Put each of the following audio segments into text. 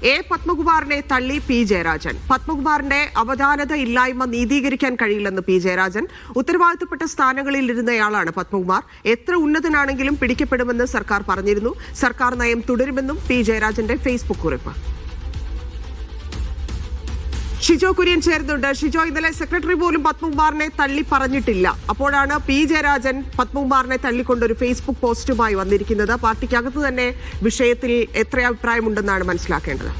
പത്മകുമാറിനെ തള്ളി പി ജയരാജൻ. പത്മകുമാറിന്റെ അവധാനത ഇല്ലായ്മ നീതീകരിക്കാൻ കഴിയില്ലെന്ന് പി ജയരാജൻ. ഉത്തരവാദിത്തപ്പെട്ട സ്ഥാനങ്ങളിൽ ഇരുന്നയാളാണ് പത്മകുമാർ. എത്ര ഉന്നതനാണെങ്കിലും പിടിക്കപ്പെടുമെന്ന് സർക്കാർ പറഞ്ഞിരുന്നു. സർക്കാർ നയം തുടരുമെന്നും പി ജയരാജന്റെ ഫേസ്ബുക്ക് കുറിപ്പ്. ഷിജോ കുര്യൻ ചേർന്നുണ്ട്. ഷിജോ, ഇന്നലെ സെക്രട്ടറി പോലും പത്മകുമാറിനെ തള്ളി പറഞ്ഞിട്ടില്ല. അപ്പോഴാണ് പി ജയരാജൻ പത്മകുമാറിനെ തള്ളിക്കൊണ്ടൊരു ഫേസ്ബുക്ക് പോസ്റ്റുമായി വന്നിരിക്കുന്നത്. പാർട്ടിക്കകത്ത് തന്നെ വിഷയത്തിൽ എത്ര അഭിപ്രായമുണ്ടെന്നാണ് മനസ്സിലാക്കേണ്ടത്.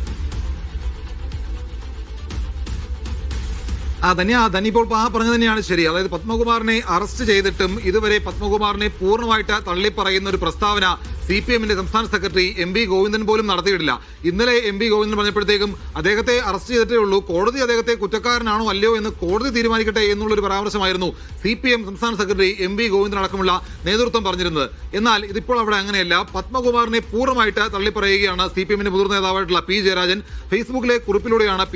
ഇപ്പോൾ പറഞ്ഞു തന്നെയാണ് ശരി. അതായത് പത്മകുമാറിനെ അറസ്റ്റ് ചെയ്തിട്ടും ഇതുവരെ പത്മകുമാറിനെ പൂർണ്ണമായിട്ട് തള്ളിപ്പറയുന്ന ഒരു പ്രസ്താവന CPM-ന്റെ സംസ്ഥാന സെക്രട്ടറി MP ഗോവിന്ദൻ പോലും നടത്തിയിട്ടില്ല. ഇന്നലെ MP ഗോവിന്ദൻ പറഞ്ഞപ്പോഴത്തേക്കും അദ്ദേഹത്തെ അറസ്റ്റ് ചെയ്തിട്ടേ ഉള്ളൂ, കോടതി അദ്ദേഹത്തെ കുറ്റക്കാരനാണോ അല്ലയോ എന്ന് കോടതി തീരുമാനിക്കട്ടെ എന്നുള്ളൊരു പരാമർശമായിരുന്നു CPM സംസ്ഥാന സെക്രട്ടറി MP ഗോവിന്ദൻ അടക്കമുള്ള നേതൃത്വം പറഞ്ഞിരുന്നത്. എന്നാൽ ഇതിപ്പോൾ അവിടെ അങ്ങനെയല്ല. പത്മകുമാറിനെ പൂർണ്ണമായിട്ട് തള്ളിപ്പറയുകയാണ് CPM-ന്റെ മുതിർന്ന നേതാവായിട്ടുള്ള പി ജയരാജൻ. ഫേസ്ബുക്കിലെ കുറിപ്പിലൂടെയാണ്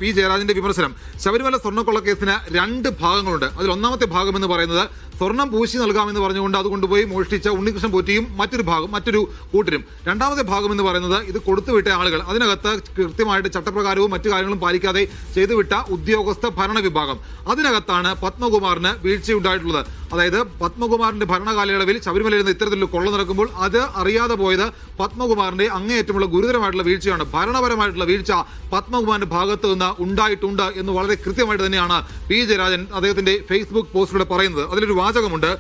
പി ജയരാജന്റെ വിമർശനം. ശബരിമല സ്വർണ്ണക്കൊള്ളക്കേസിന് 2 ഭാഗങ്ങളുണ്ട്. അതിൽ ഒന്നാമത്തെ ഭാഗം എന്ന് പറയുന്നത് സ്വർണം പൂശി നൽകാമെന്ന് പറഞ്ഞുകൊണ്ട് അത് കൊണ്ടുപോയി മോഷ്ടിച്ച ഉണ്ണികൃഷ്ണൻ പോറ്റിയും മറ്റൊരു കൂട്ടരും. രണ്ടാമത്തെ ഭാഗം എന്ന് പറയുന്നത് ഇത് കൊടുത്തുവിട്ട ആളുകൾ, അതിനകത്ത് കൃത്യമായിട്ട് ചട്ടപ്രകാരവും മറ്റു കാര്യങ്ങളും പാലിക്കാതെ ചെയ്തുവിട്ട ഉദ്യോഗസ്ഥ ഭരണ വിഭാഗം. അതിനകത്താണ് പത്മകുമാറിന് വീഴ്ചയുണ്ടായിട്ടുള്ളത്. അതായത് പത്മകുമാറിന്റെ ഭരണകാലയളവിൽ ശബരിമലയിൽ നിന്ന് ഇത്തരത്തിലുള്ള കൊള്ള നടക്കുമ്പോൾ അത് അറിയാതെ പോയത് പത്മകുമാറിന്റെ അങ്ങേയറ്റമുള്ള ഗുരുതരമായിട്ടുള്ള വീഴ്ചയാണ്. ഭരണപരമായിട്ടുള്ള വീഴ്ച പത്മകുമാറിന്റെ ഭാഗത്ത് നിന്ന് ഉണ്ടായിട്ടുണ്ട് എന്ന് വളരെ കൃത്യമായിട്ട് തന്നെയാണ് പി ജയരാജൻ അദ്ദേഹത്തിന്റെ ഫേസ്ബുക്ക് പോസ്റ്റിലൂടെ പറയുന്നത്. അതിലൊരു വാചകമുണ്ട്,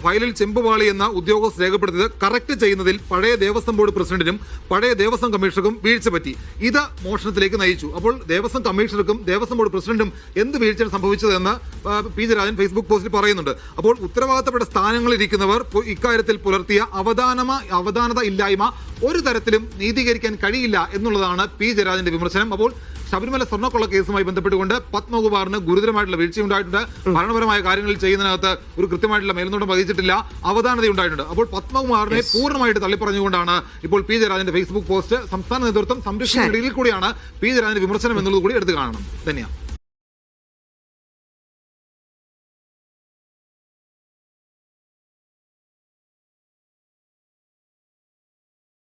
ഫയലിൽ ചെമ്പുപാളി എന്ന ഉദ്യോഗസ്ഥർ രേഖപ്പെടുത്തിയത് കറക്റ്റ് ചെയ്യുന്നതിൽ പഴയ ദേവസ്വം ബോർഡ് പ്രസിഡന്റിനും പഴയ ദേവസ്വം കമ്മീഷണർക്കും വീഴ്ച പറ്റി. ഇത് മോഷണത്തിലേക്ക് നയിച്ചു. അപ്പോൾ ദേവസ്വം കമ്മീഷണർക്കും ദേവസ്വം ബോർഡ് പ്രസിഡന്റും എന്ത് വീഴ്ചയാണ് സംഭവിച്ചതെന്ന് പി ജയരാജൻ ഫേസ്ബുക്ക് പോസ്റ്റിൽ പറയുന്നുണ്ട്. അപ്പോൾ ഉത്തരവാദിത്തപ്പെട്ട സ്ഥാനങ്ങളിരിക്കുന്നവർ ഇക്കാര്യത്തിൽ പുലർത്തിയ അവധാനത ഇല്ലായ്മ ഒരു തരത്തിലും നീതീകരിക്കാൻ കഴിയില്ല എന്നുള്ളതാണ് പി ജയരാജന്റെ വിമർശനം. അപ്പോൾ ശബരിമല സ്വർണ്ണക്കൊള്ള കേസുമായി ബന്ധപ്പെട്ടുകൊണ്ട് പത്മകുമാറിന് ഗുരുതരമായിട്ടുള്ള വീഴ്ചയുണ്ടായിട്ടുണ്ട്. ഭരണപരമായ കാര്യങ്ങളിൽ ചെയ്യുന്നതിനകത്ത് ഒരു കൃത്യമായിട്ടുള്ള മേൽനോട്ടം വഹിച്ചിട്ടില്ല, അവധാനതയുണ്ടായിട്ടുണ്ട്. അപ്പോൾ പത്മകുമാറിനെ പൂർണ്ണമായിട്ട് തള്ളിപ്പറഞ്ഞുകൊണ്ടാണ് ഇപ്പോൾ പി ജയരാജന്റെ ഫേസ്ബുക്ക് പോസ്റ്റ്. സംസ്ഥാന നേതൃത്വം സംരക്ഷിക്കുന്ന ഇടയിൽ കൂടിയാണ് പി ജയരാജന്റെ വിമർശനം എന്നുള്ളത് കൂടി എടുത്തു കാണണം തന്നെയാണ്.